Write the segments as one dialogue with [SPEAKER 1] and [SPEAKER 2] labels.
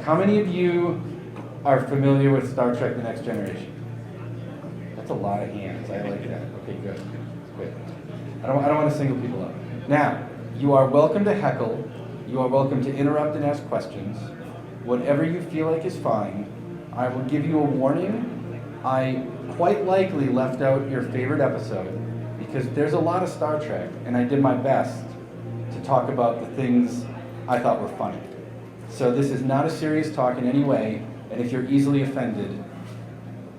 [SPEAKER 1] How many of you are familiar with Star Trek: The Next Generation? That's a lot of hands. I like that. Okay, good. I don't want to single people out. Now, you are welcome to heckle. You are welcome to interrupt and ask questions. Whatever you feel like is fine. I will give you a warning. I quite likely left out your favorite episode because there's a lot of Star Trek, and I did my best to talk about the things I thought were funny. So this is not a serious talk in any way, and if you're easily offended,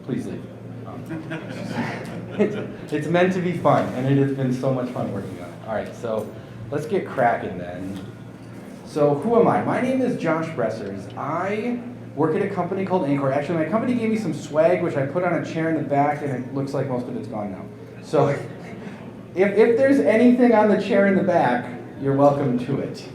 [SPEAKER 1] please leave. It's meant to be fun, and it has been so much fun working on it. All right, so let's get cracking then. So who am I? My name is Josh Bressers. I work at a company called Anchor. Actually, my company gave me some swag, which I put on a chair in the back, and it looks like most of it's gone now. So if there's anything on the chair in the back, you're welcome to it.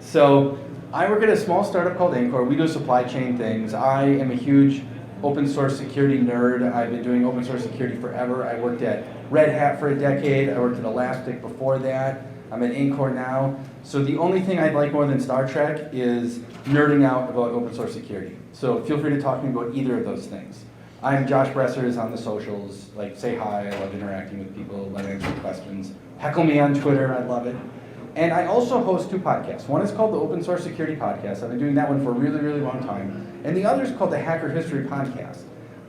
[SPEAKER 1] So I work at a small startup called Anchor. We do supply chain things. I am a huge open source security nerd. I've been doing open source security forever. I worked at Red Hat for a decade. I worked at Elastic before that. I'm at Anchor now. So the only thing I'd like more than Star Trek is nerding out about open source security. So feel free to talk to me about either of those things. I'm Josh Bressers on the socials. Like, say hi. I love interacting with people, let answer questions. Heckle me on Twitter. I love it. And I also host two podcasts. One is called the Open Source Security Podcast. I've been doing that one for a really, really long time. And the other is called the Hacker History Podcast.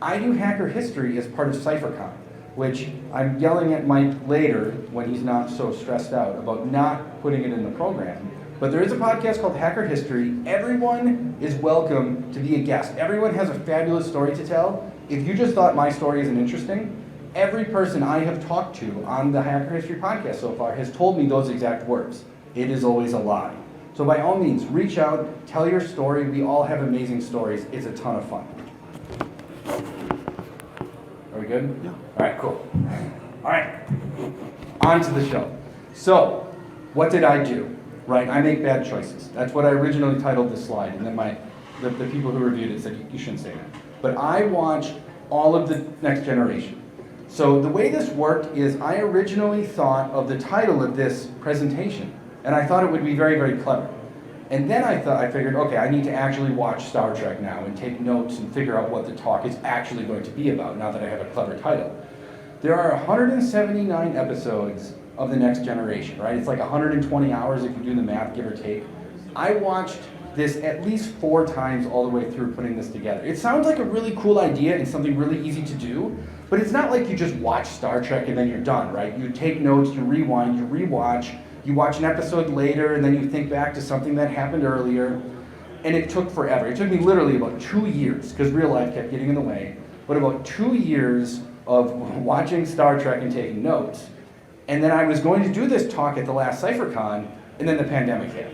[SPEAKER 1] I do hacker history as part of CypherCon, which I'm yelling at Mike later when he's not so stressed out about not putting it in the program. But there is a podcast called Hacker History. Everyone is welcome to be a guest. Everyone has a fabulous story to tell. If you just thought my story isn't interesting, every person I have talked to on the Hacker History podcast so far has told me those exact words. It is always a lie. So by all means, reach out, tell your story. We all have amazing stories. It's a ton of fun. Are we good?
[SPEAKER 2] Yeah.
[SPEAKER 1] All right, cool. All right, on to the show. So, what did I do? Right, I make bad choices. That's what I originally titled this slide, and then the people who reviewed it said, you shouldn't say that. But I watch all of the Next Generation. So the way this worked is I originally thought of the title of this presentation, and I thought it would be very, very clever. And then I figured, okay, I need to actually watch Star Trek now and take notes and figure out what the talk is actually going to be about now that I have a clever title. There are 179 episodes of the Next Generation, right? It's like 120 hours if you do the math, give or take. I watched this at least 4 times all the way through putting this together. It sounds like a really cool idea and something really easy to do, but it's not like you just watch Star Trek and then you're done, right? You take notes, you rewind, you rewatch, you watch an episode later, and then you think back to something that happened earlier, and it took forever. It took me literally about 2 years, because real life kept getting in the way, but about 2 years of watching Star Trek and taking notes. And then I was going to do this talk at the last CypherCon, and then the pandemic hit.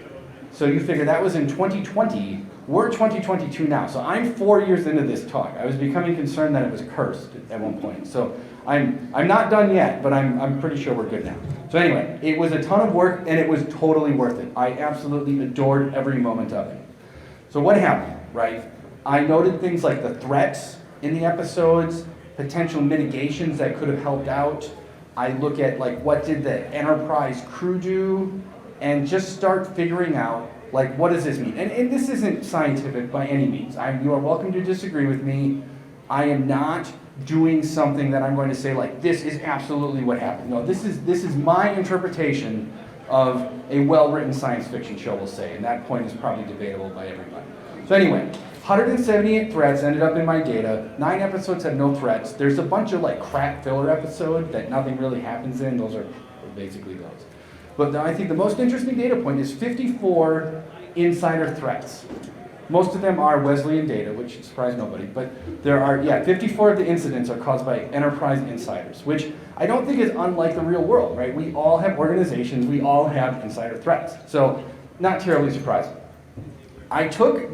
[SPEAKER 1] So you figure that was in 2020. We're 2022 now, so I'm 4 years into this talk. I was becoming concerned that it was cursed at one point. So I'm not done yet, but I'm pretty sure we're good now. So anyway, it was a ton of work, and it was totally worth it. I absolutely adored every moment of it. So what happened, right? I noted things like the threats in the episodes, potential mitigations that could have helped out. I look at like what did the Enterprise crew do, and just start figuring out like what does this mean. And this isn't scientific by any means. You are welcome to disagree with me. I am not doing something that I'm going to say like this is absolutely what happened. No, this is my interpretation of a well-written science fiction show, we'll say, and that point is probably debatable by everybody. So anyway, 178 threats ended up in my data. 9 episodes have no threats. There's a bunch of like crap filler episodes that nothing really happens in. Those are basically those. But I think the most interesting data point is 54 insider threats. Most of them are Wesleyan data, which surprised nobody, but there are, 54 of the incidents are caused by enterprise insiders, which I don't think is unlike the real world, right? We all have organizations, we all have insider threats. So, not terribly surprising. I took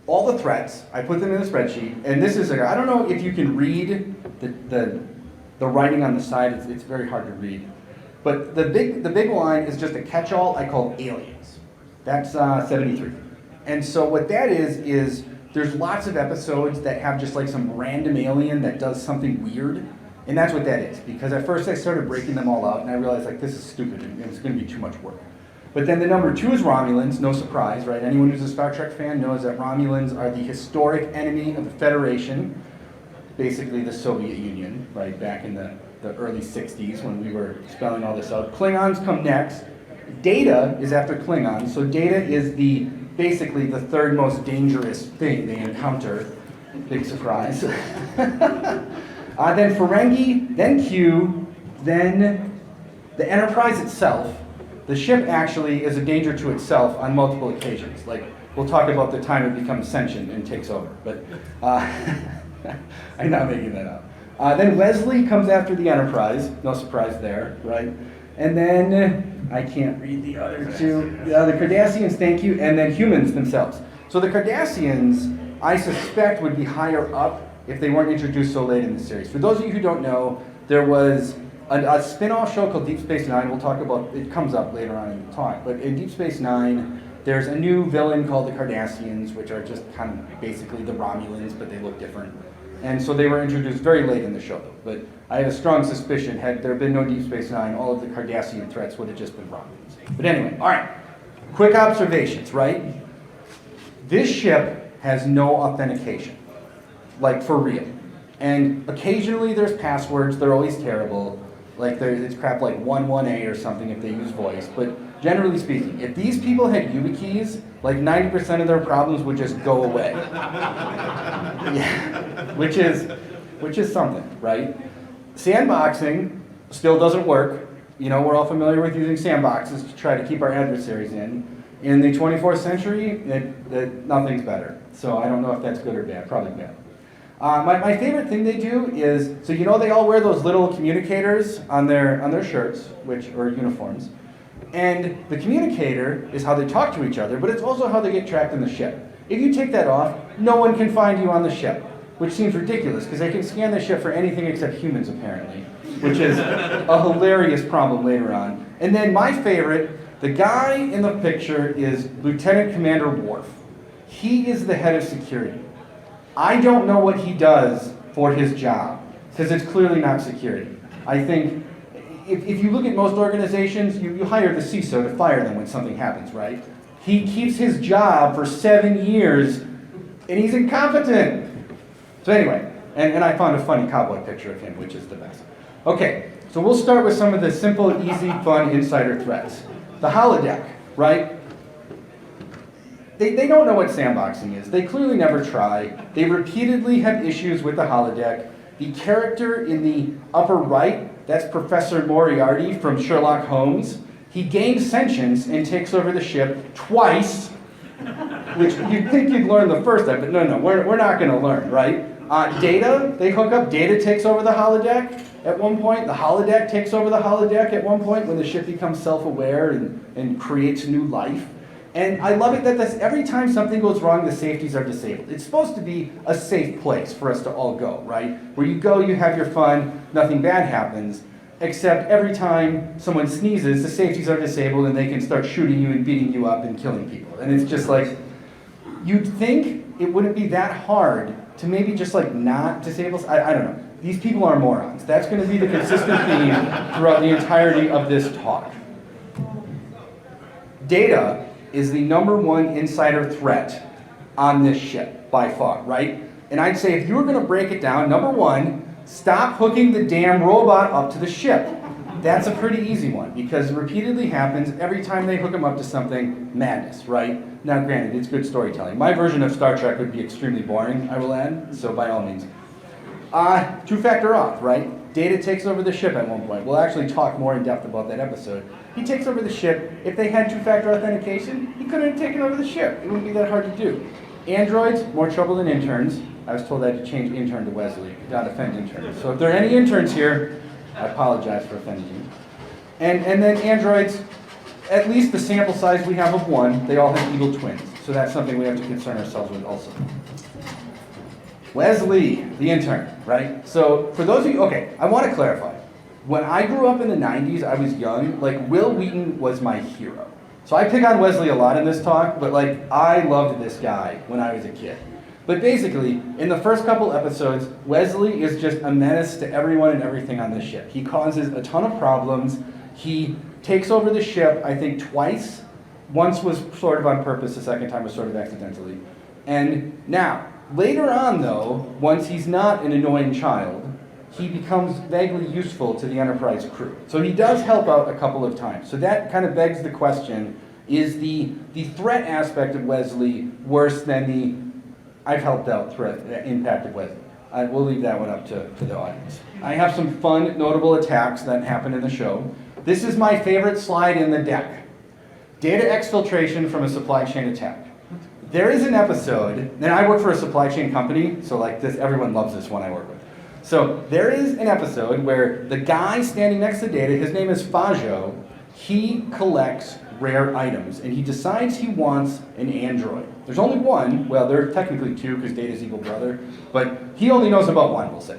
[SPEAKER 1] all the threats, I put them in a spreadsheet, and this is, I don't know if you can read the writing on the side, it's very hard to read. But the big line is just a catch-all I call aliens. That's 73. And so what that is there's lots of episodes that have just like some random alien that does something weird. And that's what that is. Because at first I started breaking them all out and I realized like this is stupid and it's going to be too much work. But then the number 2 is Romulans, no surprise, right? Anyone who's a Star Trek fan knows that Romulans are the historic enemy of the Federation, basically the Soviet Union, right, back in the early 60s when we were spelling all this out. Klingons come next. Data is after Klingons, so Data is basically the 3rd most dangerous thing they encounter. Big surprise. Then Ferengi, then Q, then the Enterprise itself. The ship actually is a danger to itself on multiple occasions. Like, we'll talk about the time it becomes sentient and takes over, but I'm not making that up. Then Wesley comes after the Enterprise, no surprise there, right? And then, I can't read the other two, the Cardassians, thank you, and then humans themselves. So the Cardassians, I suspect, would be higher up if they weren't introduced so late in the series. For those of you who don't know, there was a spin-off show called Deep Space Nine. We'll talk about, it comes up later on in the talk, but in Deep Space Nine, there's a new villain called the Cardassians, which are just kind of basically the Romulans, but they look different. And so they were introduced very late in the show. But I have a strong suspicion, had there been no Deep Space Nine, all of the Cardassian threats would have just been Romulans. But anyway, all right, quick observations, right? This ship has no authentication, like for real. And occasionally there's passwords, they're always terrible. Like it's crap like 11A or something if they use voice. But generally speaking, if these people had YubiKeys, like 90% of their problems would just go away. Yeah, which is something, right? Sandboxing still doesn't work. You know, we're all familiar with using sandboxes to try to keep our adversaries in. In the 24th century, nothing's better. So I don't know if that's good or bad, probably bad. My favorite thing they do is, so you know they all wear those little communicators on their shirts, or uniforms. And the communicator is how they talk to each other, but it's also how they get tracked in the ship. If you take that off, no one can find you on the ship, which seems ridiculous because they can scan the ship for anything except humans apparently, which is a hilarious problem later on. And then my favorite, the guy in the picture is Lieutenant Commander Worf. He is the head of security. I don't know what he does for his job, because it's clearly not security. I think if you look at most organizations, you hire the CISO to fire them when something happens, right? He keeps his job for 7 years, and he's incompetent. So anyway, and I found a funny cowboy picture of him, which is the best. Okay, so we'll start with some of the simple, easy, fun insider threats. The holodeck, right? They don't know what sandboxing is. They clearly never try. They repeatedly have issues with the holodeck. The character in the upper right, that's Professor Moriarty from Sherlock Holmes. He gains sentience and takes over the ship twice, which you'd think you'd learn the first time, but no, we're not going to learn, right? Data, they hook up. Data takes over the holodeck at one point. The holodeck takes over the holodeck at one point when the ship becomes self-aware and creates new life. And I love it that every time something goes wrong, the safeties are disabled. It's supposed to be a safe place for us to all go, right? Where you go, you have your fun, nothing bad happens, except every time someone sneezes, the safeties are disabled and they can start shooting you and beating you up and killing people. And it's just like, you'd think it wouldn't be that hard to maybe just like not disable, I don't know. These people are morons. That's going to be the consistent theme throughout the entirety of this talk. Data is the #1 insider threat on this ship, by far, right? And I'd say if you were going to break it down, #1, stop hooking the damn robot up to the ship. That's a pretty easy one, because it repeatedly happens every time they hook them up to something, madness, right? Now granted, it's good storytelling. My version of Star Trek would be extremely boring, I will add, so by all means. Two-factor auth, right? Data takes over the ship at one point. We'll actually talk more in depth about that episode. He takes over the ship. If they had two-factor authentication, he couldn't have taken over the ship. It wouldn't be that hard to do. Androids, more trouble than interns. I was told I had to change intern to Wesley, not offend interns. So if there are any interns here, I apologize for offending you. And then androids, at least the sample size we have of 1, they all have evil twins. So that's something we have to concern ourselves with also. Wesley, the intern, right? So for those of you, okay, I want to clarify. When I grew up in the 90s, I was young, like Will Wheaton was my hero. So I pick on Wesley a lot in this talk, but like I loved this guy when I was a kid. But basically, in the first couple episodes, Wesley is just a menace to everyone and everything on this ship. He causes a ton of problems. He takes over the ship, I think, twice. Once was sort of on purpose, the second time was sort of accidentally. And now, later on though, once he's not an annoying child, he becomes vaguely useful to the Enterprise crew. So he does help out a couple of times. So that kind of begs the question, is the threat aspect of Wesley worse than the I've helped out threat impact of Wesley? We'll leave that one up to the audience. I have some fun, notable attacks that happen in the show. This is my favorite slide in the deck. Data exfiltration from a supply chain attack. There is an episode, and I work for a supply chain company, so like this, everyone loves this one I work with. So there is an episode where the guy standing next to Data, his name is Fajo, he collects rare items, and he decides he wants an android. There's only one, well, there are technically two because Data's evil brother, but he only knows about one, we'll say.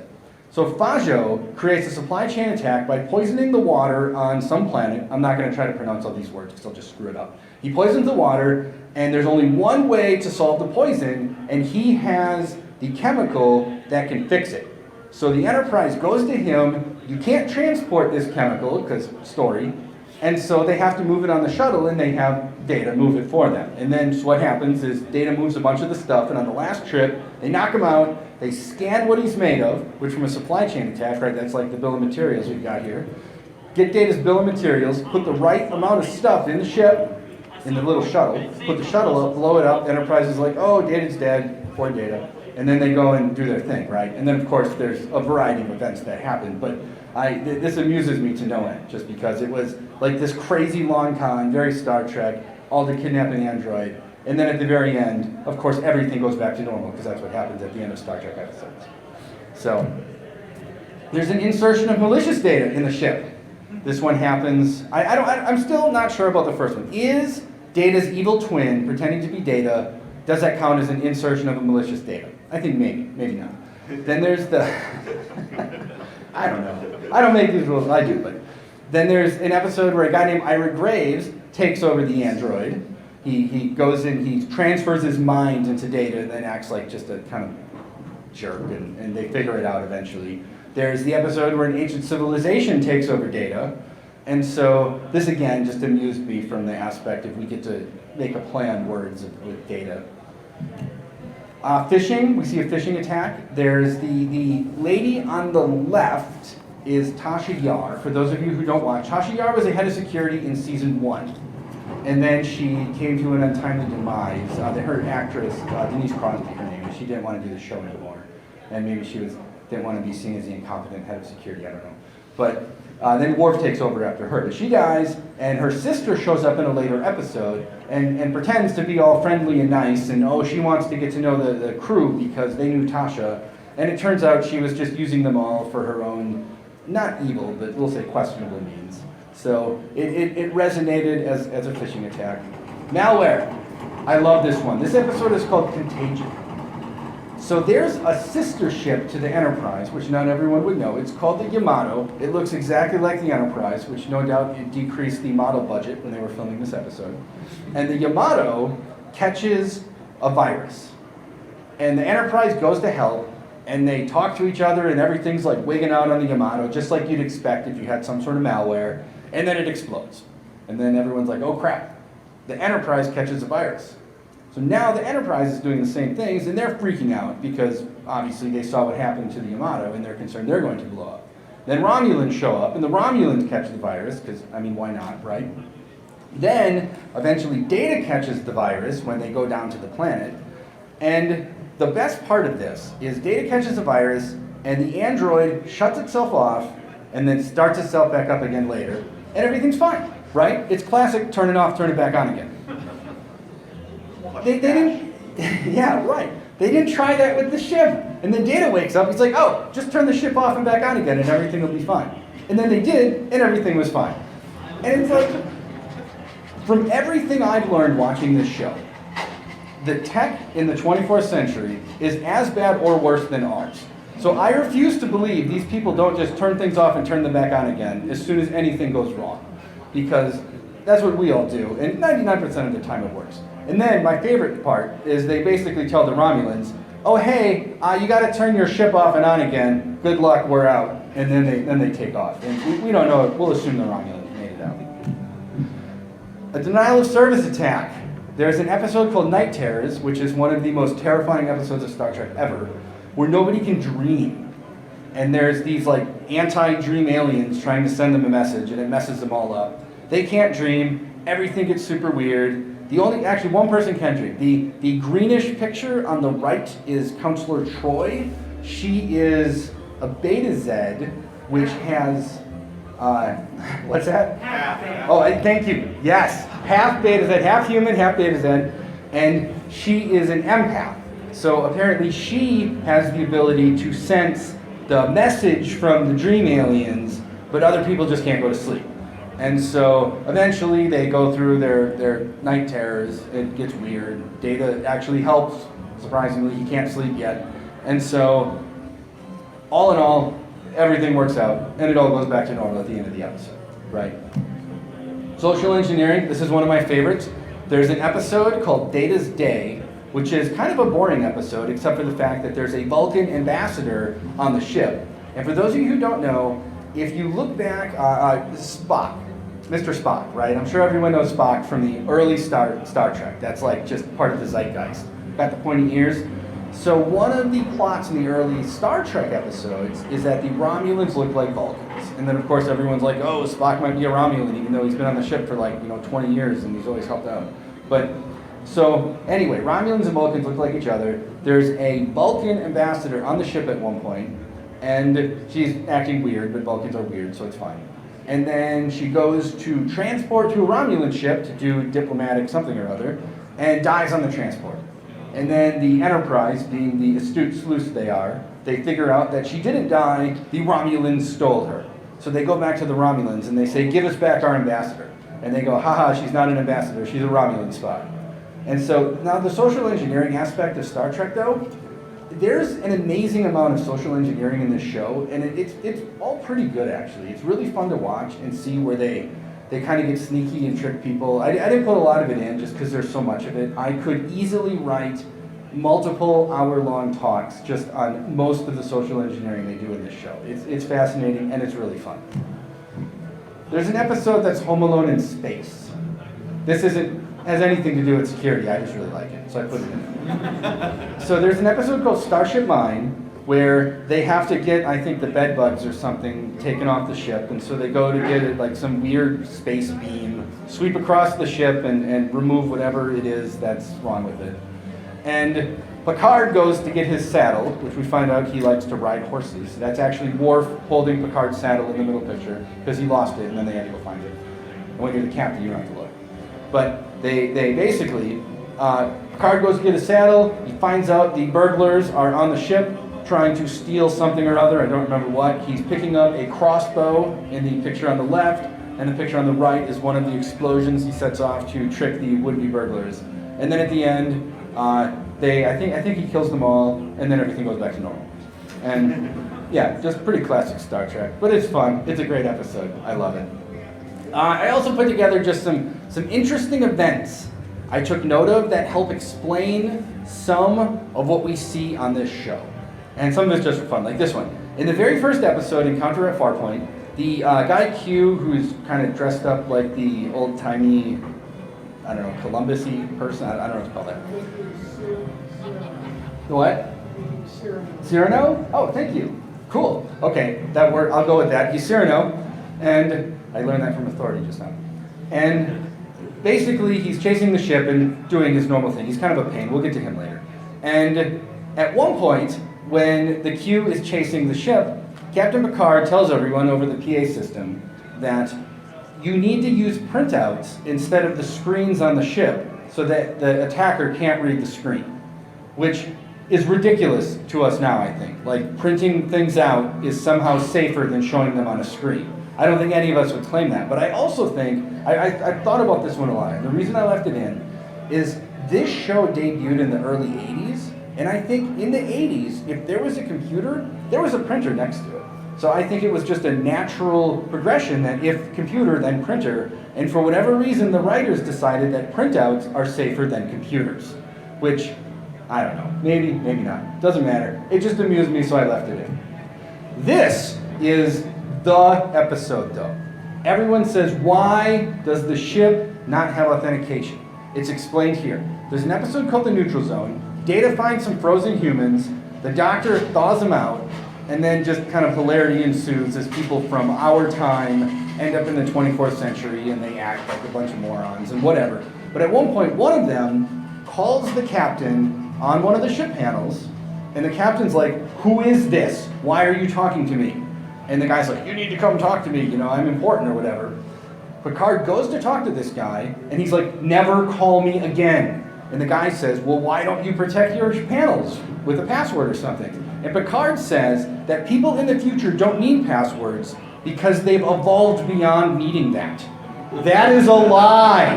[SPEAKER 1] So Fajo creates a supply chain attack by poisoning the water on some planet. I'm not going to try to pronounce all these words because I'll just screw it up. He poisons the water, and there's only one way to solve the poison, and he has the chemical that can fix it. So the Enterprise goes to him, you can't transport this chemical, because story, and so they have to move it on the shuttle, and they have Data move it for them. And then so what happens is Data moves a bunch of the stuff, and on the last trip, they knock him out, they scan what he's made of, which from a supply chain attack, right, that's like the bill of materials we've got here. Get Data's bill of materials, put the right amount of stuff in the ship, in the little shuttle, put the shuttle up, blow it up, Enterprise is like, oh, Data's dead, poor Data. And then they go and do their thing, right? And then, of course, there's a variety of events that happen. But this amuses me to no end, just because it was like this crazy long con, very Star Trek, all to kidnap an android. And then at the very end, of course, everything goes back to normal, because that's what happens at the end of Star Trek episodes. So there's an insertion of malicious data in the ship. This one happens, I'm still not sure about the first one. Is Data's evil twin pretending to be Data, does that count as an insertion of a malicious data? I think maybe not. Then there's the, I don't know. I don't make these rules, I do, but. Then there's an episode where a guy named Ira Graves takes over the android. He goes in, he transfers his mind into Data and then acts like just a kind of jerk, and they figure it out eventually. There's the episode where an ancient civilization takes over Data. And so this again just amused me from the aspect of we get to make a play on words with Data. Phishing, we see a phishing attack. There's the lady on the left is Tasha Yar. For those of you who don't watch, Tasha Yar was a head of security in season 1. And then she came to an untimely demise. Her actress, Denise Crosby, her name is, she didn't want to do the show anymore. And maybe she didn't want to be seen as the incompetent head of security, I don't know. But then Worf takes over after her. But she dies, and her sister shows up in a later episode and pretends to be all friendly and nice, and oh, she wants to get to know the crew because they knew Tasha. And it turns out she was just using them all for her own, not evil, but we'll say questionable means. So it resonated as a phishing attack. Malware. I love this one. This episode is called Contagion. So there's a sister ship to the Enterprise, which not everyone would know. It's called the Yamato. It looks exactly like the Enterprise, which no doubt it decreased the model budget when they were filming this episode. And the Yamato catches a virus. And the Enterprise goes to help, and they talk to each other, and everything's like wigging out on the Yamato, just like you'd expect if you had some sort of malware. And then it explodes. And then everyone's like, oh crap, the Enterprise catches a virus. So now the Enterprise is doing the same things, and they're freaking out because obviously they saw what happened to the Yamato, and they're concerned they're going to blow up. Then Romulans show up, and the Romulans catch the virus, because, I mean, why not, right? Then, eventually, Data catches the virus when they go down to the planet. And the best part of this is Data catches the virus, and the android shuts itself off, and then starts itself back up again later, and everything's fine, right? It's classic, turn it off, turn it back on again. They didn't, yeah, right. They didn't try that with the ship. And then Data wakes up, he's like, oh, just turn the ship off and back on again and everything will be fine. And then they did, and everything was fine. And it's like, from everything I've learned watching this show, the tech in the 24th century is as bad or worse than ours. So I refuse to believe these people don't just turn things off and turn them back on again as soon as anything goes wrong. Because that's what we all do, and 99% of the time it works. And then my favorite part is they basically tell the Romulans, oh hey, you gotta turn your ship off and on again, good luck, we're out. And then they take off. And we don't know, we'll assume the Romulans made it out. A denial of service attack. There's an episode called Night Terrors, which is one of the most terrifying episodes of Star Trek ever, where nobody can dream. And there's these like anti-dream aliens trying to send them a message, and it messes them all up. They can't dream, everything gets super weird. Actually one person can dream. The greenish picture on the right is Counselor Troy. She is a Beta Z, which has, what's that? Thank you. Yes, half Beta Z, half human, half Beta Z, and she is an empath. So apparently she has the ability to sense the message from the dream aliens, but other people just can't go to sleep. And so eventually they go through their night terrors. It gets weird. Data actually helps. Surprisingly, he can't sleep yet. And so all in all, everything works out, and it all goes back to normal at the end of the episode, right? Social engineering, this is one of my favorites. There's an episode called Data's Day, which is kind of a boring episode, except for the fact that there's a Vulcan ambassador on the ship. And for those of you who don't know, if you look back, Spock, Mr. Spock, right? I'm sure everyone knows Spock from the early Star Trek. That's like just part of the zeitgeist. Got the pointy ears. So one of the plots in the early Star Trek episodes is that the Romulans look like Vulcans. And then of course everyone's like, oh, Spock might be a Romulan, even though he's been on the ship for 20 years and he's always helped out. But so anyway, Romulans and Vulcans look like each other. There's a Vulcan ambassador on the ship at one point, and she's acting weird, but Vulcans are weird, so it's fine. And then she goes to transport to a Romulan ship to do diplomatic something or other, and dies on the transport. And then the Enterprise, being the astute sleuths they are, they figure out that she didn't die, the Romulans stole her. So they go back to the Romulans and they say, give us back our ambassador. And they go, haha, she's not an ambassador, she's a Romulan spy. And so now the social engineering aspect of Star Trek though, there's an amazing amount of social engineering in this show, and it's all pretty good actually. It's really fun to watch and see where they kind of get sneaky and trick people. I didn't put a lot of it in just because there's so much of it. I could easily write multiple hour-long talks just on most of the social engineering they do in this show. It's fascinating and it's really fun. There's an episode that's Home Alone in space. This has anything to do with security, I just really like it, so I put it in there. So there's an episode called Starship Mine, where they have to get, I think, the bed bugs or something taken off the ship, and so they go to get it, like some weird space beam, sweep across the ship and remove whatever it is that's wrong with it. And Picard goes to get his saddle, which we find out he likes to ride horses. That's actually Worf holding Picard's saddle in the middle picture, because he lost it and then they had to go find it. And when you're the captain, you don't have to look. But they basically, Picard goes to get a saddle, he finds out the burglars are on the ship trying to steal something or other, I don't remember what. He's picking up a crossbow in the picture on the left, and the picture on the right is one of the explosions he sets off to trick the would-be burglars. And then at the end, I think he kills them all, and then everything goes back to normal. And yeah, just pretty classic Star Trek, but it's fun. It's a great episode. I love it. I also put together just some interesting events I took note of that help explain some of what we see on this show. And some of it's just for fun, like this one. In the very first episode, Encounter at Farpoint, the guy Q, who's kind of dressed up like the old-timey, I don't know, Columbus-y person, I don't know what to call that. The what? Cyrano? Oh, thank you. Cool. Okay, that word, I'll go with that. He's Cyrano, and I learned that from Authority just now. And basically, he's chasing the ship and doing his normal thing. He's kind of a pain. We'll get to him later. And at one point, when the Q is chasing the ship, Captain Picard tells everyone over the PA system that you need to use printouts instead of the screens on the ship so that the attacker can't read the screen, which is ridiculous to us now, I think. Like, printing things out is somehow safer than showing them on a screen. I don't think any of us would claim that, but I also think, I thought about this one a lot, and the reason I left it in is this show debuted in the early 80s, and I think in the 80s, if there was a computer, there was a printer next to it. So I think it was just a natural progression that if computer, then printer, and for whatever reason, the writers decided that printouts are safer than computers, which, I don't know, maybe not, doesn't matter. It just amused me, so I left it in. This is the episode, though. Everyone says, why does the ship not have authentication. It's explained here. There's an episode called The Neutral Zone. Data finds some frozen humans. The doctor thaws them out, and then just kind of hilarity ensues as people from our time end up in the 24th century and they act like a bunch of morons and whatever. But at one point, one of them calls the captain on one of the ship panels, and the captain's like, "Who is this? Why are you talking to me?" And the guy's like, "You need to come talk to me, you know, I'm important," or whatever. Picard goes to talk to this guy, and he's like, "Never call me again." And the guy says, "Well, why don't you protect your panels with a password or something?" And Picard says that people in the future don't need passwords because they've evolved beyond needing that. That is a lie.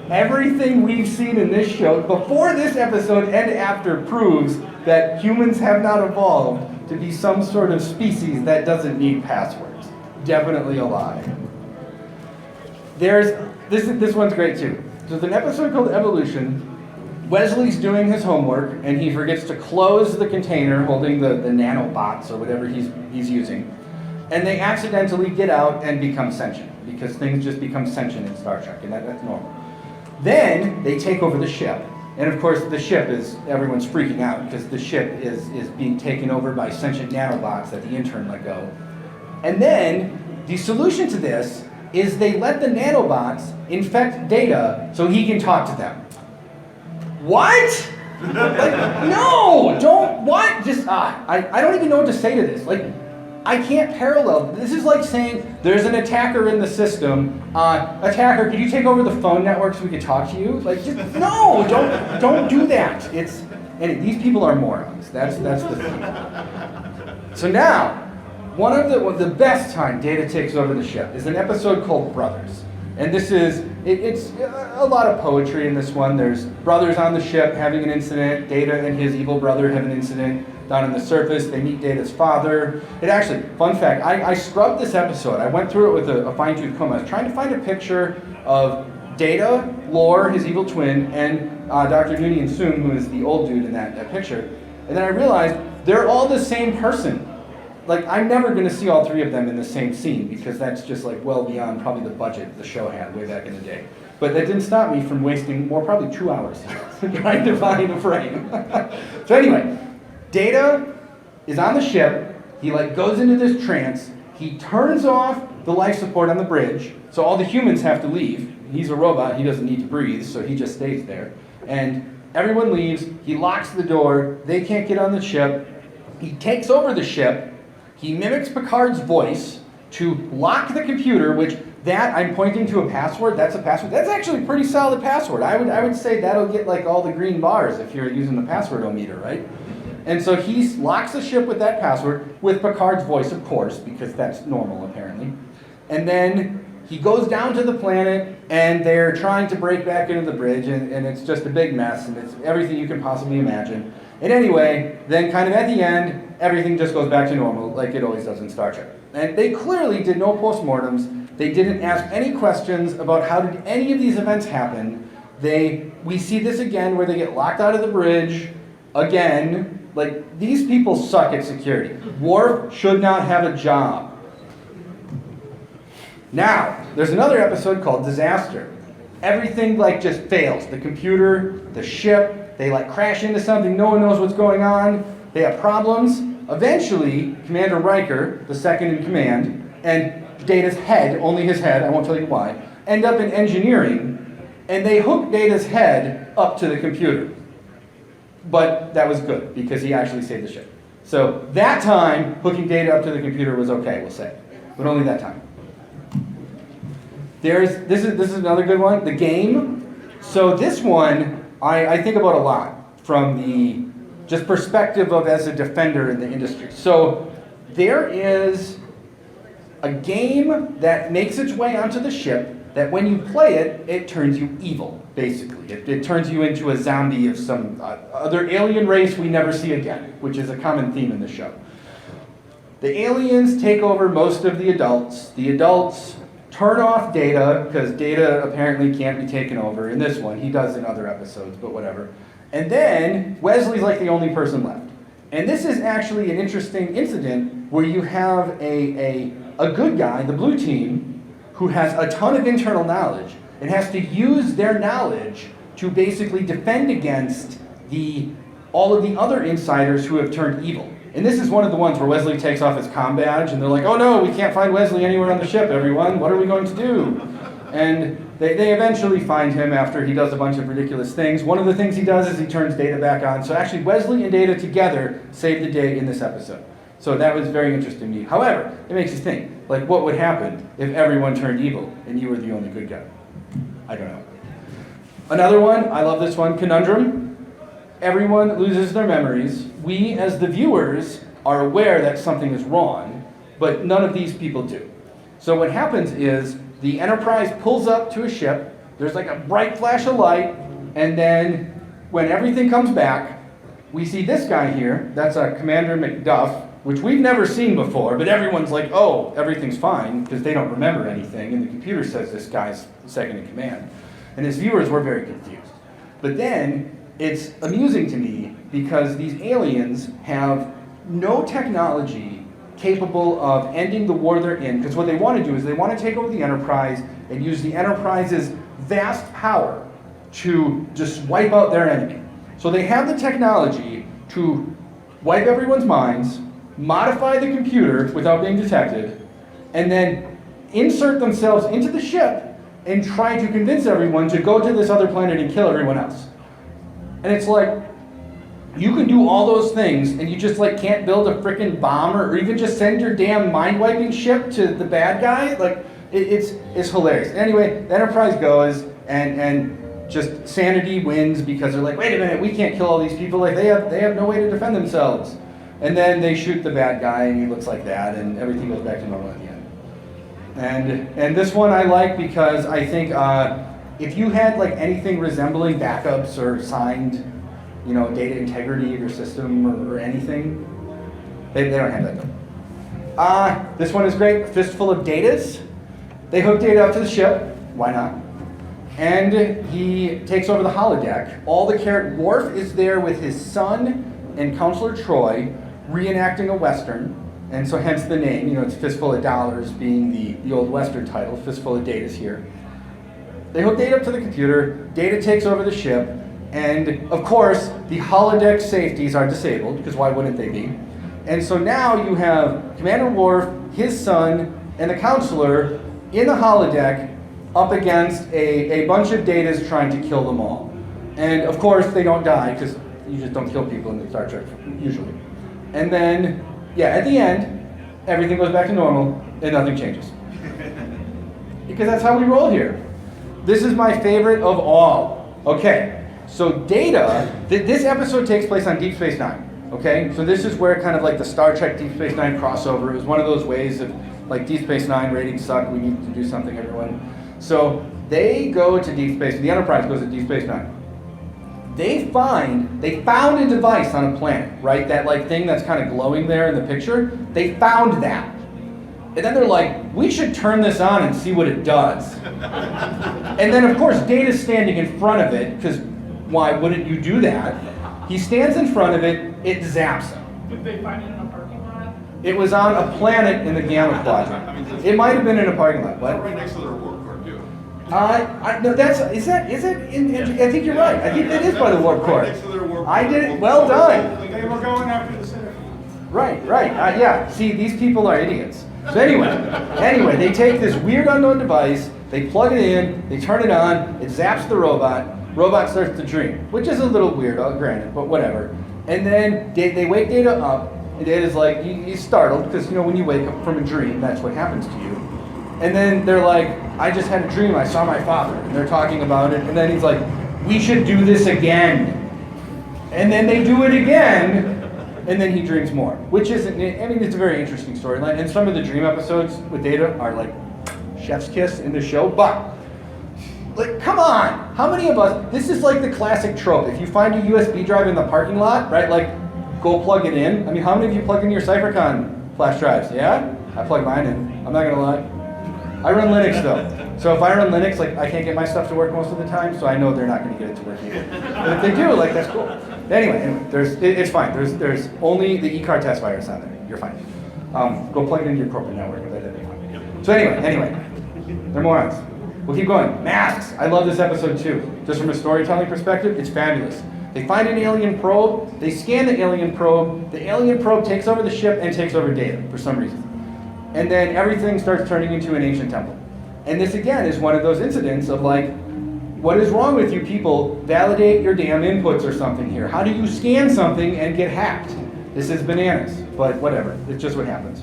[SPEAKER 1] Everything we've seen in this show, before this episode and after, proves that humans have not evolved to be some sort of species that doesn't need passwords. Definitely a lie. This one's great too. There's an episode called Evolution. Wesley's doing his homework and he forgets to close the container holding the nanobots or whatever he's using. And they accidentally get out and become sentient because things just become sentient in Star Trek, and that's normal. Then they take over the ship. And of course the ship everyone's freaking out because the ship is being taken over by sentient nanobots that the intern let go. And then the solution to this is they let the nanobots infect Data so he can talk to them. What? Like, no, don't, what? Just, I don't even know what to say to this. Like, I can't parallel. This is like saying there's an attacker in the system. Attacker, could you take over the phone network so we could talk to you? Like, just, no, don't do that. And these people are morons. That's the thing. So now, one of the best time Data takes over the ship is an episode called Brothers. And this is, it's a lot of poetry in this one. There's brothers on the ship having an incident. Data and his evil brother have an incident down on the surface. They meet Data's father. It actually, fun fact, I scrubbed this episode. I went through it with a fine-tooth comb. I was trying to find a picture of Data, Lore, his evil twin, and Dr. Noonien Soon, who is the old dude in that picture. And then I realized they're all the same person. Like, I'm never going to see all three of them in the same scene because that's just like well beyond probably the budget the show had way back in the day. But that didn't stop me from wasting probably 2 hours trying to find a frame. So anyway, Data is on the ship. He like goes into this trance. He turns off the life support on the bridge, so all the humans have to leave. He's a robot. He doesn't need to breathe, so he just stays there. And everyone leaves. He locks the door. They can't get on the ship. He takes over the ship. He mimics Picard's voice to lock the computer, which I'm pointing to a password. That's a password. That's actually a pretty solid password. I would say that'll get like all the green bars if you're using the password-o-meter, right? And so he locks the ship with that password, with Picard's voice, of course, because that's normal apparently. And then he goes down to the planet, and they're trying to break back into the bridge, and it's just a big mess, and it's everything you can possibly imagine. And anyway, then kind of at the end, everything just goes back to normal, like it always does in Star Trek. And they clearly did no postmortems. They didn't ask any questions about how did any of these events happen. We see this again where they get locked out of the bridge, again. Like, these people suck at security. Worf should not have a job. Now, there's another episode called Disaster. Everything like just fails. The computer, the ship, they like crash into something, no one knows what's going on, they have problems. Eventually, Commander Riker, the second in command, and Data's head, only his head, I won't tell you why, end up in engineering, and they hook Data's head up to the computer. But that was good, because he actually saved the ship. So that time, hooking Data up to the computer was okay, we'll say. But only that time. This is another good one, the game. So this one, I think about a lot from the just perspective of as a defender in the industry. So there is a game that makes its way onto the ship that when you play it, it turns you evil, basically. It turns you into a zombie of some other alien race we never see again, which is a common theme in the show. The aliens take over most of the adults. The adults turn off Data, because Data apparently can't be taken over. In this one, he does in other episodes, but whatever. And then Wesley's like the only person left. And this is actually an interesting incident where you have a good guy, the blue team, who has a ton of internal knowledge and has to use their knowledge to basically defend against all of the other insiders who have turned evil. And this is one of the ones where Wesley takes off his comm badge and they're like, oh no, we can't find Wesley anywhere on the ship, everyone. What are we going to do? And they eventually find him after he does a bunch of ridiculous things. One of the things he does is he turns Data back on. So actually Wesley and Data together save the day in this episode. So that was very interesting to me. However, it makes you think, like what would happen if everyone turned evil and you were the only good guy? I don't know. Another one, I love this one, Conundrum. Everyone loses their memories. We, as the viewers, are aware that something is wrong, but none of these people do. So what happens is the Enterprise pulls up to a ship, there's like a bright flash of light, and then when everything comes back, we see this guy here, that's Commander McDuff, which we've never seen before, but everyone's like, oh, everything's fine, because they don't remember anything, and the computer says this guy's second in command. And as viewers, we're very confused. But then, it's amusing to me because these aliens have no technology capable of ending the war they're in, because what they want to do is they want to take over the Enterprise and use the Enterprise's vast power to just wipe out their enemy. So they have the technology to wipe everyone's minds, modify the computer without being detected, and then insert themselves into the ship and try to convince everyone to go to this other planet and kill everyone else. And it's like, you can do all those things and you just like can't build a frickin' bomb or even just send your damn mind-wiping ship to the bad guy? Like, it's hilarious. Anyway, the Enterprise goes and just sanity wins because they're like, wait a minute, we can't kill all these people. Like, they have no way to defend themselves. And then they shoot the bad guy and he looks like that and everything goes back to normal at the end. And this one I like because I think if you had like anything resembling backups or signed, data integrity of your system or anything, they don't have that. This one is great. Fistful of Datas. They hook Data up to the ship. Why not? And he takes over the holodeck. Worf is there with his son and Counselor Troy reenacting a Western. And so hence the name, it's Fistful of Dollars being the old Western title. Fistful of Datas here. They hook Data up to the computer, Data takes over the ship, and of course, the holodeck safeties are disabled, because why wouldn't they be? And so now you have Commander Worf, his son, and the counselor in the holodeck up against a bunch of Datas trying to kill them all. And of course, they don't die, because you just don't kill people in the Star Trek, usually. And then, at the end, everything goes back to normal, and nothing changes. Because that's how we roll here. This is my favorite of all. Okay, so Data, this episode takes place on Deep Space Nine. Okay, so this is where kind of like the Star Trek Deep Space Nine crossover. It was one of those ways of like Deep Space Nine ratings suck, we need to do something, everyone. So they go to Deep Space, the Enterprise goes to Deep Space Nine. They found a device on a planet, right? That like thing that's kind of glowing there in the picture. They found that. And then they're like, we should turn this on and see what it does. And then, of course, Data's standing in front of it, because why wouldn't you do that? He stands in front of it, it zaps him.
[SPEAKER 2] Did they find it in a parking lot?
[SPEAKER 1] It was on a planet in the Gamma Quadrant. It might have been in a parking lot. What?
[SPEAKER 3] Right next to their warp core, too.
[SPEAKER 1] No, is it in, I think you're right. I think that is by the warp core.
[SPEAKER 3] Right next to their warp core.
[SPEAKER 1] I did it, well done.
[SPEAKER 2] They were going after the center.
[SPEAKER 1] Right. Yeah, see, these people are idiots. So anyway, they take this weird unknown device, they plug it in, they turn it on, it zaps the robot starts to dream, which is a little weird, granted, but whatever. And then they wake Data up, and Data's like, he's startled, because when you wake up from a dream, that's what happens to you. And then they're like, I just had a dream, I saw my father, and they're talking about it, and then he's like, we should do this again. And then they do it again, and then he dreams more, which isn't, it's a very interesting storyline. And some of the dream episodes with Data are like chef's kiss in the show, but like, come on, how many of us, this is like the classic trope. If you find a USB drive in the parking lot, right, like, go plug it in. I mean, how many of you plug in your CypherCon flash drives? Yeah? I plug mine in, I'm not gonna lie. I run Linux though. So if I run Linux, like, I can't get my stuff to work most of the time, so I know they're not gonna get it to work either. But if they do, like, that's cool. Anyway, it's fine. There's only the eCard test virus on there. You're fine. Go plug it into your corporate network. That'd be fine. So anyway. They're morons. We'll keep going. Masks. I love this episode too. Just from a storytelling perspective, it's fabulous. They find an alien probe, they scan the alien probe takes over the ship and takes over Data for some reason. And then everything starts turning into an ancient temple. And this again is one of those incidents of like, what is wrong with you people? Validate your damn inputs or something here. How do you scan something and get hacked? This is bananas, but whatever. It's just what happens.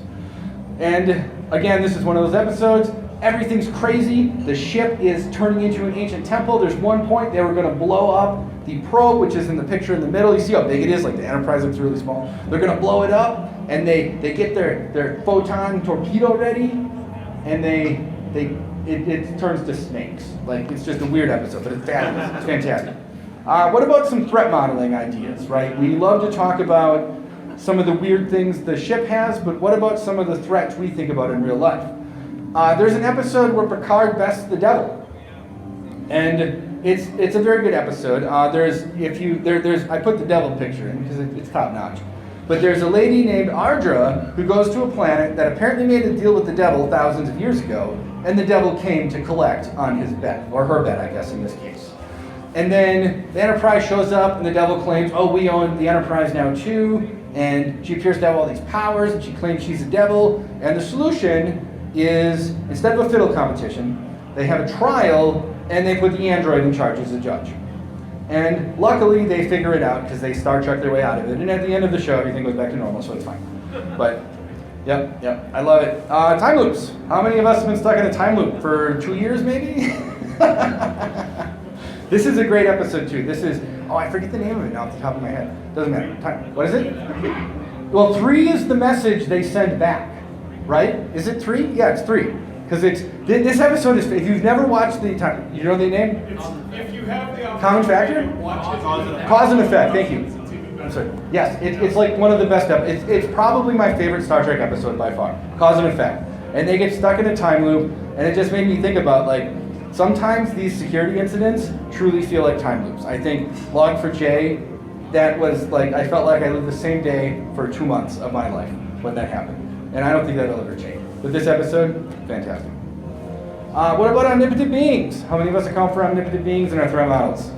[SPEAKER 1] And again, this is one of those episodes. Everything's crazy. The ship is turning into an ancient temple. There's one point they were going to blow up the probe, which is in the picture in the middle. You see how big it is? Like the Enterprise looks really small. They're going to blow it up, and they get their photon torpedo ready, and it turns to snakes. Like, it's just a weird episode, but it's fabulous. It's fantastic. What about some threat modeling ideas, right? We love to talk about some of the weird things the ship has, but what about some of the threats we think about in real life? There's an episode where Picard bests the devil, and it's a very good episode. I put the devil picture in because it's top notch. But there's a lady named Ardra who goes to a planet that apparently made a deal with the devil thousands of years ago, and the devil came to collect on his bet, or her bet, I guess in this case. And then the Enterprise shows up, and the devil claims, oh, we own the Enterprise now too, and she appears to have all these powers, and she claims she's a devil, and the solution is, instead of a fiddle competition, they have a trial, and they put the android in charge as a judge. And luckily, they figure it out, because they Star Trek their way out of it, and at the end of the show, everything goes back to normal, so it's fine. But, yep, I love it. Time loops. How many of us have been stuck in a time loop for 2 years, maybe? This is a great episode, too. This is, I forget the name of it now off the top of my head. Doesn't matter. Time. What is it? Well, 3 is the message they send back, right? Is it 3? Yeah, it's 3. Because this episode is, if you've never watched the time, you know the name?
[SPEAKER 2] If you have the
[SPEAKER 1] Common Factor?
[SPEAKER 2] watch it.
[SPEAKER 1] Cause and Effect, thank you. I'm sorry. Yes, it's like one of the best episodes. It's probably my favorite Star Trek episode by far. Cause and Effect. And they get stuck in a time loop, and it just made me think about, like, sometimes these security incidents truly feel like time loops. I think Log4j, that was like, I felt like I lived the same day for 2 months of my life when that happened. And I don't think that'll ever change. But this episode, fantastic. What about omnipotent beings? How many of us account for omnipotent beings in our threat models?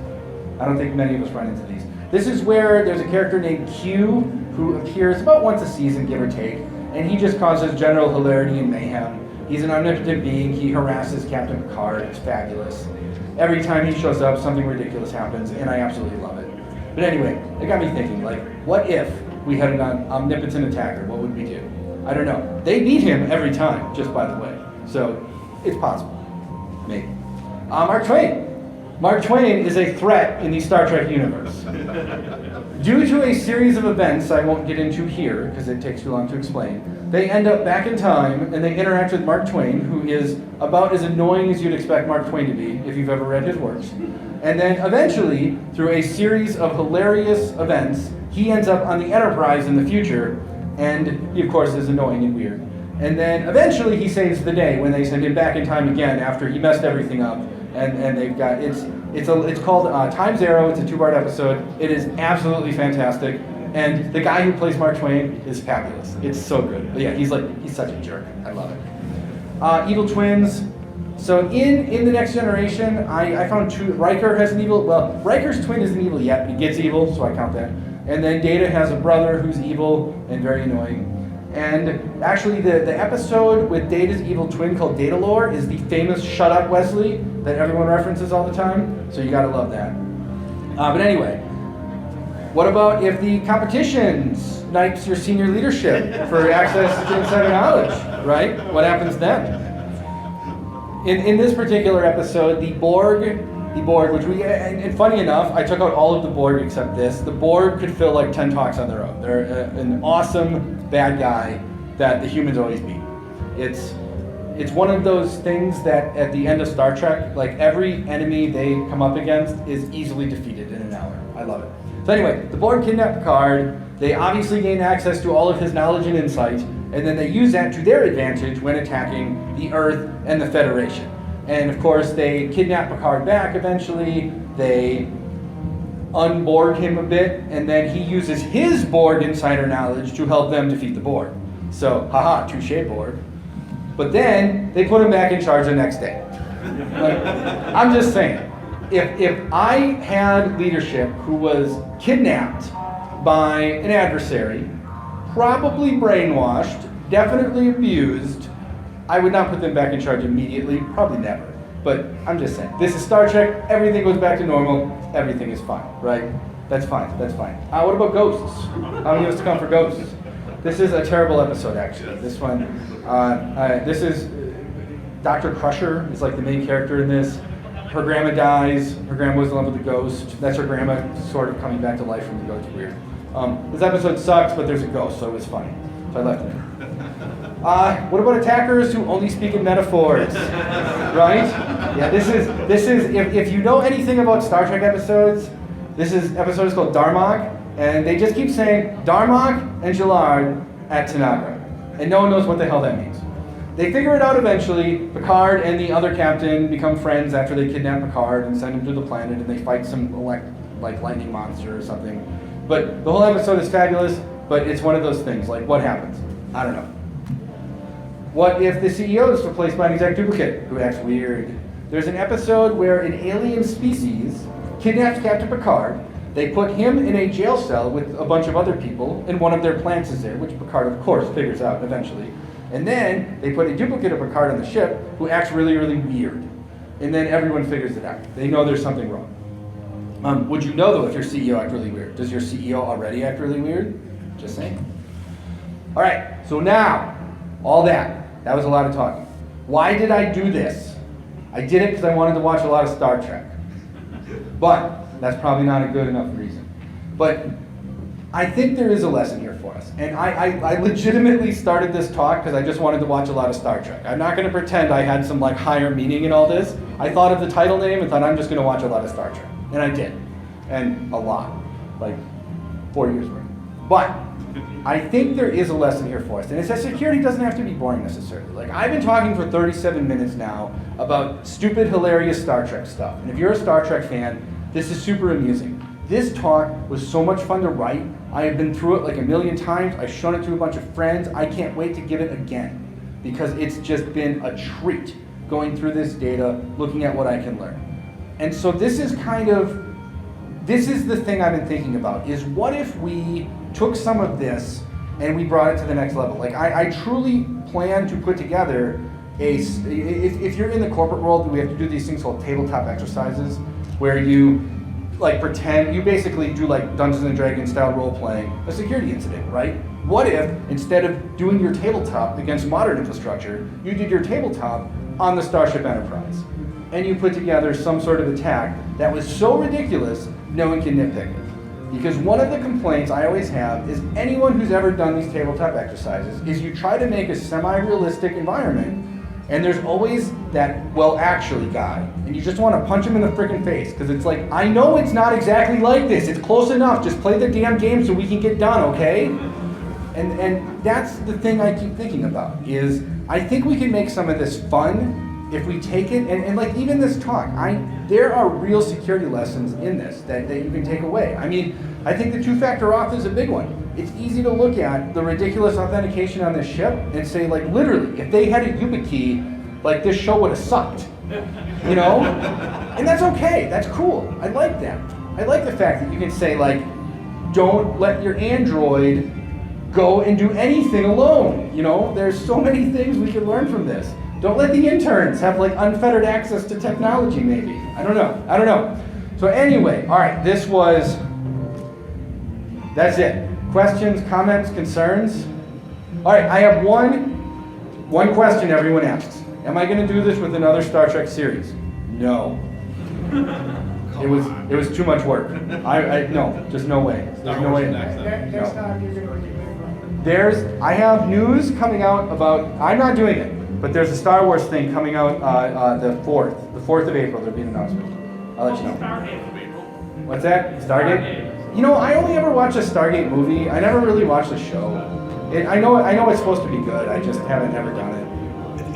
[SPEAKER 1] I don't think many of us run into these. This is where there's a character named Q who appears about once a season, give or take, and he just causes general hilarity and mayhem. He's an omnipotent being. He harasses Captain Picard. It's fabulous. Every time he shows up, something ridiculous happens, and I absolutely love it. But anyway, it got me thinking, like, what if we had an omnipotent attacker? What would we do? I don't know. They beat him every time, just by the way. So it's possible. Maybe. Mark Twain. Mark Twain is a threat in the Star Trek universe. Due to a series of events I won't get into here, because it takes too long to explain, they end up back in time, and they interact with Mark Twain, who is about as annoying as you'd expect Mark Twain to be, if you've ever read his works. And then eventually, through a series of hilarious events, he ends up on the Enterprise in the future, and he, of course, is annoying and weird. And then eventually he saves the day when they send him back in time again after he messed everything up. And they've got, it's called Time Zero. It's a 2-part episode. It is absolutely fantastic. And the guy who plays Mark Twain is fabulous. It's so good. But yeah, he's such a jerk. I love it. Evil twins. So in the Next Generation, I found 2. Riker has an evil, well, Riker's twin isn't evil yet, but he gets evil, so I count that. And then Data has a brother who's evil and very annoying. And actually, the episode with Data's evil twin called Data Lore is the famous Shut Up Wesley that everyone references all the time. So you gotta love that. But anyway, what about if the competition snipes your senior leadership for access to insider knowledge, right? What happens then? In this particular episode, the Borg, which and funny enough, I took out all of the Borg except this. The Borg could fill like 10 talks on their own. They're an awesome bad guy that the humans always beat. It's one of those things that at the end of Star Trek, like every enemy they come up against is easily defeated in an hour. I love it. So anyway, the Borg kidnap Picard. They obviously gain access to all of his knowledge and insight, and then they use that to their advantage when attacking the Earth and the Federation. And of course, they kidnap Picard back eventually. They unborg him a bit, and then he uses his Borg insider knowledge to help them defeat the Borg. So, haha, touche Borg. But then they put him back in charge the next day. Like, I'm just saying, if I had leadership who was kidnapped by an adversary, probably brainwashed, definitely abused, I would not put them back in charge immediately, probably never. But I'm just saying, this is Star Trek, everything goes back to normal, everything is fine, right? That's fine, that's fine. What about ghosts? How many of us to come for ghosts? This is a terrible episode, actually. This one, this is Dr. Crusher is like the main character in this. Her grandma dies, her grandma was in love with the ghost. That's her grandma sort of coming back to life from the ghost, weird. This episode sucks, but there's a ghost, so it was funny. So I left it in. What about attackers who only speak in metaphors? Right? Yeah, this is if you know anything about Star Trek episodes, episode is called Darmok, and they just keep saying Darmok and Gillard at Tanagra. And no one knows what the hell that means. They figure it out eventually. Picard and the other captain become friends after they kidnap Picard and send him to the planet, and they fight some lightning monster or something. But the whole episode is fabulous, but it's one of those things, like what happens? I don't know. What if the CEO is replaced by an exact duplicate who acts weird? There's an episode where an alien species kidnaps Captain Picard. They put him in a jail cell with a bunch of other people, and one of their plants is there, which Picard, of course, figures out eventually. And then they put a duplicate of Picard on the ship who acts really, really weird. And then everyone figures it out. They know there's something wrong. Would you know, though, if your CEO acts really weird? Does your CEO already act really weird? Just saying. All right, so now, all that was a lot of talking. Why did I do this? I did it because I wanted to watch a lot of Star Trek. But that's probably not a good enough reason. But I think there is a lesson here for us. And I legitimately started this talk because I just wanted to watch a lot of Star Trek. I'm not going to pretend I had some higher meaning in all this. I thought of the title name and thought I'm just going to watch a lot of Star Trek. And I did. And a lot. 4 years worth. But I think there is a lesson here for us. And it's that security doesn't have to be boring necessarily. I've been talking for 37 minutes now about stupid, hilarious Star Trek stuff. And if you're a Star Trek fan, this is super amusing. This talk was so much fun to write. I have been through it a million times. I've shown it to a bunch of friends. I can't wait to give it again because it's just been a treat going through this data, looking at what I can learn. And so this is the thing I've been thinking about, is what if we took some of this and we brought it to the next level? I truly plan to put together if you're in the corporate world, we have to do these things called tabletop exercises, where you pretend, you basically do Dungeons and Dragons style role playing a security incident, right? What if instead of doing your tabletop against modern infrastructure, you did your tabletop on the Starship Enterprise, and you put together some sort of attack that was so ridiculous no one can nitpick it? Because one of the complaints I always have is anyone who's ever done these tabletop exercises is you try to make a semi-realistic environment, and there's always that, well, actually guy, and you just want to punch him in the frickin' face, because it's I know it's not exactly like this, it's close enough, just play the damn game so we can get done, okay? And that's the thing I keep thinking about, is I think we can make some of this fun if we take it, and even this talk, there are real security lessons in this that you can take away. I mean, I think the two-factor auth is a big one. It's easy to look at the ridiculous authentication on this ship and say, literally, if they had a YubiKey, this show would have sucked, you know? And that's okay, that's cool, I like that. I like the fact that you can say, don't let your Android go and do anything alone, you know? There's so many things we can learn from this. Don't let the interns have unfettered access to technology, maybe. I don't know. So anyway, all right, that's it. Questions, comments, concerns? All right, I have one question everyone asks. Am I going to do this with another Star Trek series? No. It was too much work. No, just no way. There's no way. I have news coming out about, I'm not doing it. But there's a Star Wars thing coming out the 4th of April. There'll be an announcement. I'll let you know.
[SPEAKER 2] Stargate of April.
[SPEAKER 1] What's that? Stargate? You know, I only ever watched a Stargate movie. I never really watched the show. I know it's supposed to be good. I just haven't ever done it.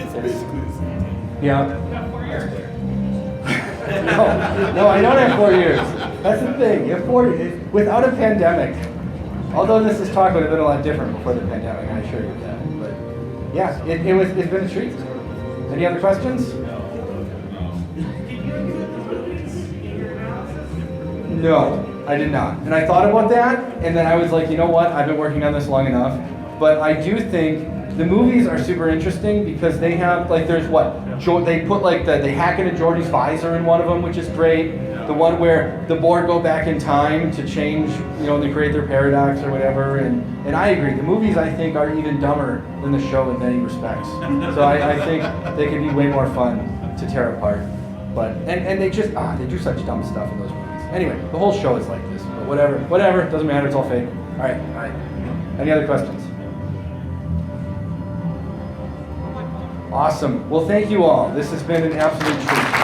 [SPEAKER 3] It's basically the same.
[SPEAKER 1] Yeah.
[SPEAKER 2] You got 4 years.
[SPEAKER 1] No, I don't have 4 years. That's the thing. You have 4 years without a pandemic. Although this talk would have been a lot different before the pandemic, I assure you that. But Yeah, it's been a treat. Any other questions? No, I did not. And I thought about that, and then I was like, you know what? I've been working on this long enough. But I do think the movies are super interesting because they have, like, there's what? They put, like, they hack into Geordi's visor in one of them, which is great. The one where the Borg go back in time to change, you know, they create their paradox or whatever. And I agree. The movies, I think, are even dumber than the show in many respects. So I think they could be way more fun to tear apart. But, and they just, they do such dumb stuff in those movies. Anyway, the whole show is like this, but whatever, it doesn't matter, it's all fake. All right. Any other questions? Awesome. Well, thank you all. This has been an absolute treat.